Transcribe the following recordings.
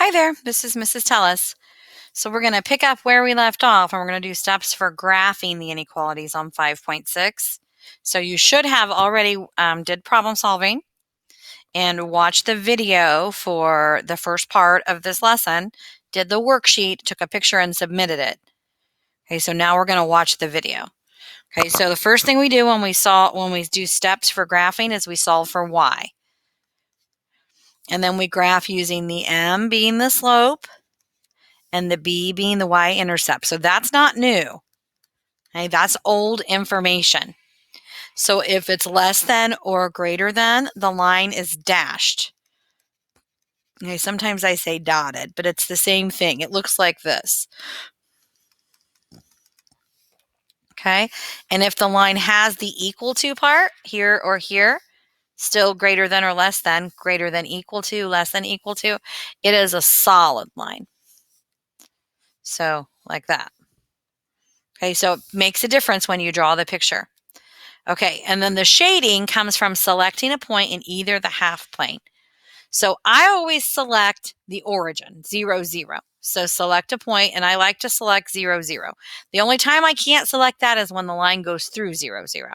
Hi there, this is Mrs. Tellas. So we're going to pick up where we left off and we're going to do steps for graphing the inequalities on 5.6. So you should have already did problem solving and watched the video for the first part of this lesson, did the worksheet, took a picture and submitted it. Okay, so now we're going to watch the video. Okay, so the first thing we do when we do steps for graphing is we solve for y. And then we graph using the m being the slope and the b being the y-intercept. So that's not new. Okay, that's old information. So if it's less than or greater than, the line is dashed. Okay, sometimes I say dotted, but it's the same thing. It looks like this. Okay, and if the line has the equal to part, here or here, still greater than or less than, greater than equal to, less than equal to, it is a solid line. So like that. Okay, so it makes a difference when you draw the picture. Okay, and then the shading comes from selecting a point in either the half plane. So I always select the origin, 0, 0. So select a point, and I like to select 0, 0. The only time I can't select that is when the line goes through 0, 0.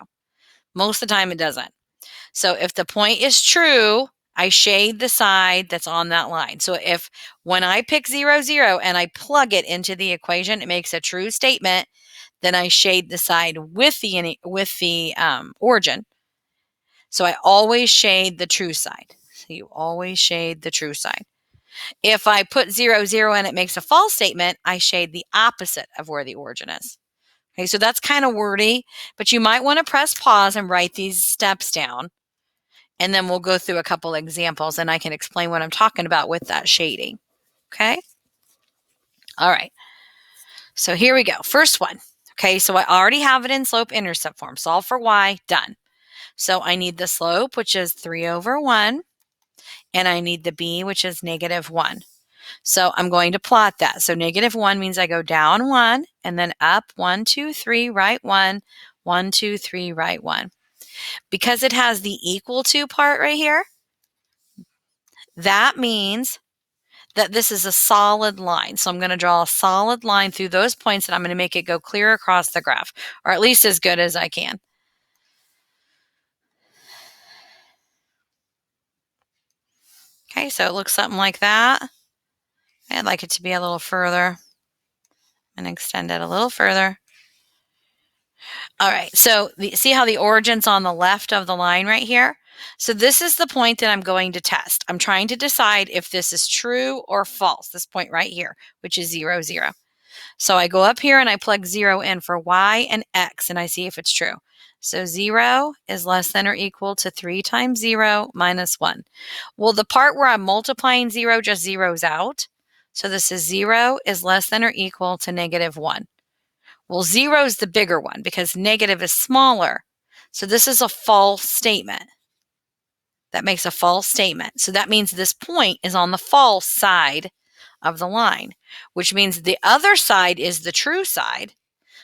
Most of the time it doesn't. So if the point is true, I shade the side that's on that line. So if when I pick 0, 0 and I plug it into the equation, it makes a true statement, then I shade the side with the origin. So I always shade the true side. So you always shade the true side. If I put 0, 0 and it makes a false statement, I shade the opposite of where the origin is. Okay, so that's kind of wordy, but you might want to press pause and write these steps down. And then we'll go through a couple examples and I can explain what I'm talking about with that shading. Okay? All right. So here we go. First one. Okay, so I already have it in slope-intercept form. Solve for y, done. So I need the slope, which is 3 over 1, and I need the b, which is negative 1. So I'm going to plot that. So negative 1 means I go down 1, and then up 1, 2, 3, right 1, 1, 2, 3, right 1. Because it has the equal to part right here, that means that this is a solid line. So I'm going to draw a solid line through those points, and I'm going to make it go clear across the graph, or at least as good as I can. Okay, so it looks something like that. I'd like it to be a little further and extend it a little further. All right, so see how the origin's on the left of the line right here? So this is the point that I'm going to test. I'm trying to decide if this is true or false, this point right here, which is 0, 0. So I go up here and I plug 0 in for y and x, and I see if it's true. So 0 is less than or equal to 3 times 0 minus 1. Well, the part where I'm multiplying 0 just zeroes out. So this is 0 is less than or equal to negative 1. Well, 0 is the bigger one because negative is smaller. So this is a false statement. That makes a false statement. So that means this point is on the false side of the line, which means the other side is the true side.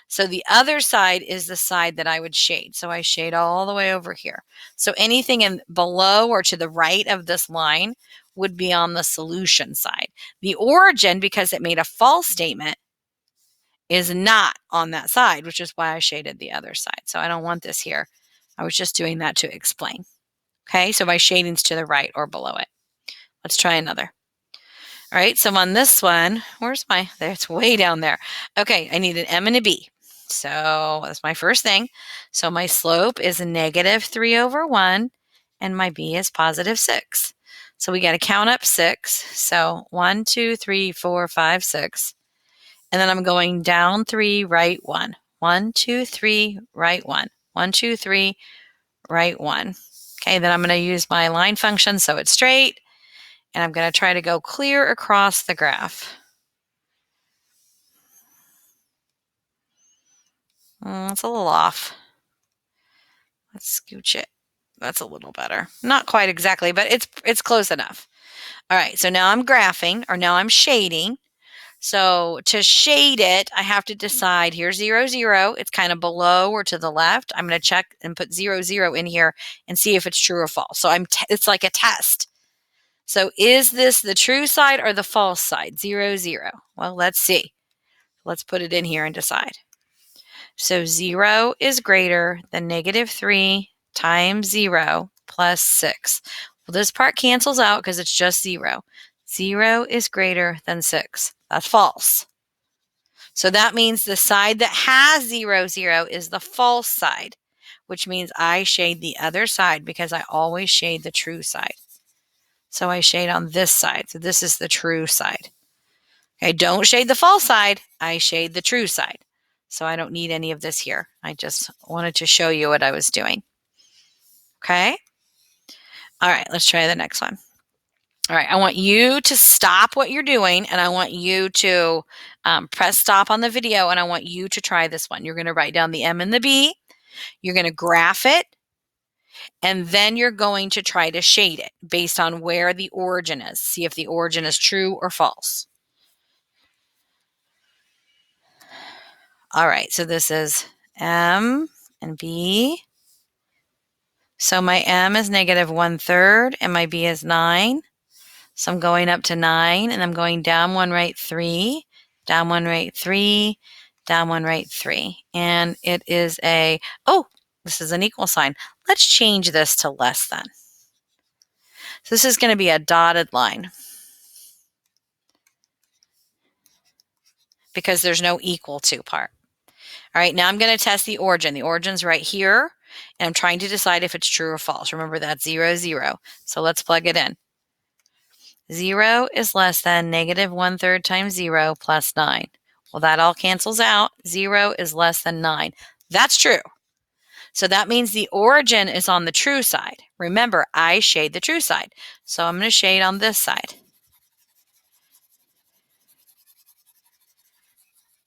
So the other side is the side that I would shade. So I shade all the way over here. So anything in below or to the right of this line would be on the solution side. The origin, because it made a false statement, is not on that side, which is why I shaded the other side. So I don't want this here. I was just doing that to explain. Okay, so my shading's to the right or below it. Let's try another. All right, so on this one, where's my, there, it's way down there. Okay, I need an m and a b. So that's my first thing. So my slope is a negative 3 over 1, and my b is positive 6. So we got to count up 6. So 1, 2, 3, 4, 5, 6. And then I'm going down 3, right 1. 1, 2, 3, right 1. 1, 2, 3, right 1. Okay, then I'm going to use my line function so it's straight. And I'm going to try to go clear across the graph. It's a little off. Let's scooch it. That's a little better. Not quite exactly, but it's close enough. All right, so now I'm graphing, or now I'm shading. So to shade it, I have to decide, here's 0, 0. It's kind of below or to the left. I'm going to check and put 0, 0 in here and see if it's true or false. So it's like a test. So is this the true side or the false side? 0, 0. Well, let's see. Let's put it in here and decide. So 0 is greater than -3 times 0 plus 6. Well, this part cancels out because it's just 0. 0 is greater than 6. That's false. So that means the side that has 0, 0 is the false side, which means I shade the other side because I always shade the true side. So I shade on this side. So this is the true side. I don't shade the false side. I shade the true side. So I don't need any of this here. I just wanted to show you what I was doing. Okay. All right, let's try the next one. All right, I want you to stop what you're doing and I want you to press stop on the video and I want you to try this one. You're going to write down the M and the B. You're going to graph it and then you're going to try to shade it based on where the origin is. See if the origin is true or false. All right, so this is M and B. So my M is -1/3 and my B is 9. So I'm going up to 9 and I'm going down 1, right 3, down 1, right 3, down 1, right 3. And it is this is an equal sign. Let's change this to less than. So this is going to be a dotted line because there's no equal to part. All right, now I'm going to test the origin. The origin's right here, and I'm trying to decide if it's true or false. Remember, that's 0, 0. So let's plug it in. 0 is less than -1/3 times 0 plus 9. Well, that all cancels out. 0 is less than 9. That's true. So that means the origin is on the true side. Remember, I shade the true side. So I'm going to shade on this side.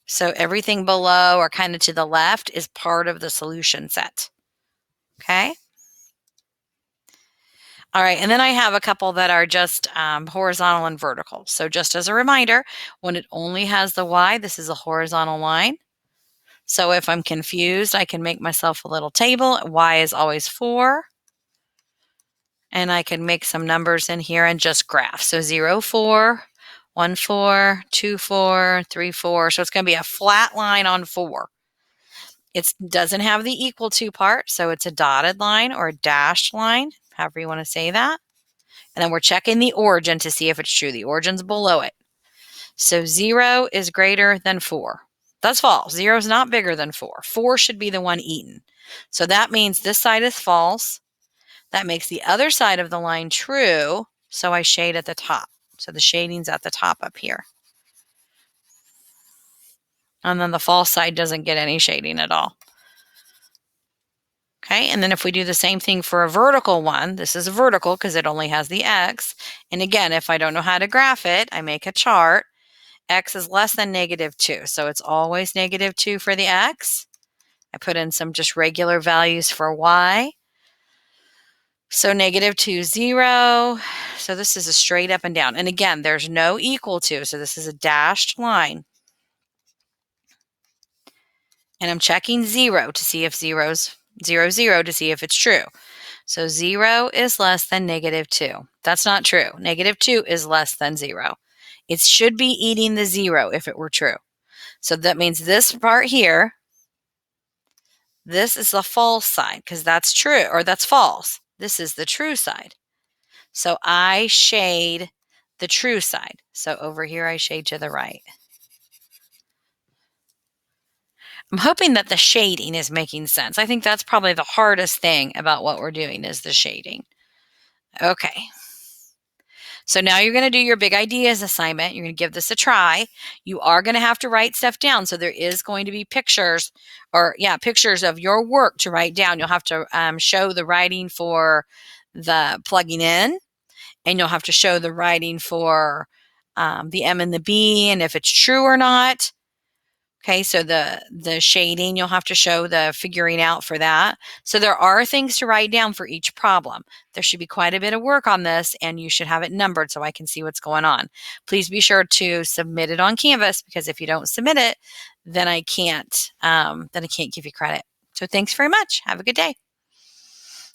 So everything below or kind of to the left is part of the solution set. Okay? All right, and then I have a couple that are just horizontal and vertical. So just as a reminder, when it only has the Y, this is a horizontal line. So if I'm confused, I can make myself a little table. Y is always 4. And I can make some numbers in here and just graph. So 0, 4, 1, 4, 2, 4, 3, 4. So it's going to be a flat line on 4. It doesn't have the equal to part, so it's a dotted line or a dashed line, however you want to say that. And then we're checking the origin to see if it's true. The origin's below it. So 0 is greater than 4. That's false. 0 is not bigger than 4. 4 should be the one eaten. So that means this side is false. That makes the other side of the line true. So I shade at the top. So the shading's at the top up here. And then the false side doesn't get any shading at all. Okay, and then if we do the same thing for a vertical one, this is a vertical because it only has the X. And again, if I don't know how to graph it, I make a chart. X is less than -2. So it's always -2 for the X. I put in some just regular values for Y. So -2, 0. So this is a straight up and down. And again, there's no equal to. So this is a dashed line. And I'm checking 0 to see if 0's 0, 0 to see if it's true. So 0 is less than -2. That's not true. -2 is less than 0. It should be eating the 0 if it were true. So that means this part here, this is the false side because that's true or that's false. This is the true side. So I shade the true side. So over here, I shade to the right. I'm hoping that the shading is making sense. I think that's probably the hardest thing about what we're doing is the shading. Okay. So now you're going to do your big ideas assignment. You're going to give this a try. You are going to have to write stuff down. So there is going to be pictures pictures of your work to write down. You'll have to show the writing for the plugging in, and you'll have to show the writing for the M and the B and if it's true or not. Okay, so the shading, you'll have to show the figuring out for that. So there are things to write down for each problem. There should be quite a bit of work on this, and you should have it numbered so I can see what's going on. Please be sure to submit it on Canvas, because if you don't submit it, then I can't give you credit. So thanks very much. Have a good day.